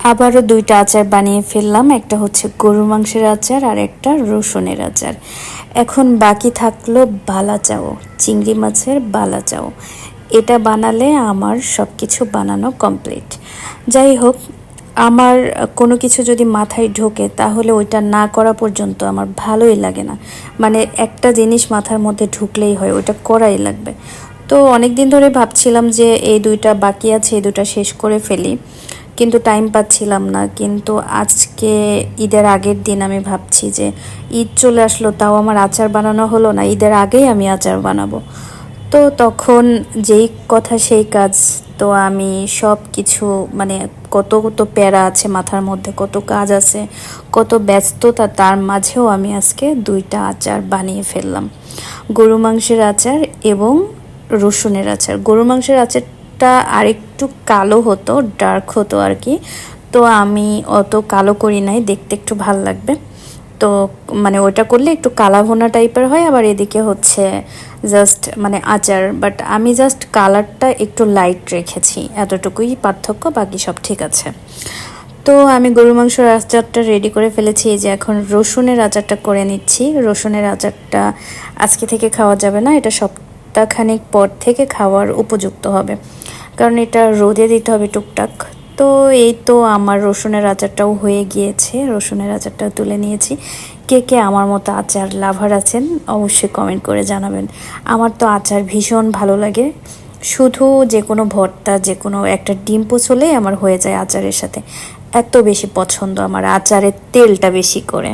আবারও দুইটা আচার বানিয়ে ফেললাম, একটা হচ্ছে গরুর মাংসের আচার আর একটা রসুনের আচার। এখন বাকি থাকলো বালাচাও, চিংড়ি মাছের বালাচাও। এটা বানালে আমার সব কিছু বানানো কমপ্লিট। যাই হোক, আমার কোনো কিছু যদি মাথায় ঢোকে তাহলে ওইটা না করা পর্যন্ত আমার ভালোই লাগে না। মানে একটা জিনিস মাথার মধ্যে ঢুকলেই হয়, ওইটা করাই লাগবে। তো অনেক দিন ধরে ভাবছিলাম যে এই দুইটা বাকি আছে, এই দুইটা শেষ করে ফেলি, কিন্তু টাইম পাচ্ছিলাম না। কিন্তু আজকে ঈদের আগের দিন আমি ভাবছি যে ঈদ চলে আসলো, তাও আমার আচার বানানো হলো না, ঈদের আগেই আমি আচার বানাবো। তো তখন যেই কথা সেই কাজ। তো আমি সব কিছু মানে কত কত প্যারা আছে মাথার মধ্যে, কত কাজ আছে, কত ব্যস্ততা, তার মাঝেও আমি আজকে দুইটা আচার বানিয়ে ফেললাম, গরু মাংসের আচার এবং রসুনের আচার। গরু মাংসের আচারটা আরেকটু কালো হতো, ডার্ক হতো আর কি। তো আমি অত কালো করি নাই, দেখতে একটু ভাল লাগবে। তো মানে ওটা করলে একটু কালাভুনা টাইপের হয়। আবার এদিকে হচ্ছে জাস্ট মানে আচার, বাট আমি জাস্ট কালারটা একটু লাইট রেখেছি, এতটুকুই পার্থক্য, বাকি সব ঠিক আছে। তো আমি গরু মাংসের আচারটা রেডি করে ফেলেছি, এই যে এখন রসুনের আচারটা করে নিচ্ছি। রসুনের আচারটা আজকে থেকে খাওয়া যাবে না, এটা সপ্তাহখানেক পর থেকে খাওয়ার উপযুক্ত হবে, কারণ এটা রোদে দিতে হবে টুকটাক। তো এই তো আমার রসুনের আচারটাও হয়ে গিয়েছে, রসুনের আচারটাও তুলে নিয়েছি। কে কে আমার মতো আচার লাভার আছেন অবশ্যই কমেন্ট করে জানাবেন। আমার তো আচার ভীষণ ভালো লাগে, শুধু যে কোনো ভর্তা, যে কোনো একটা ডিম পোচ হলেই আমার হয়ে যায় আচারের সাথে। এত বেশি পছন্দ আমার আচারের তেলটা বেশি করে।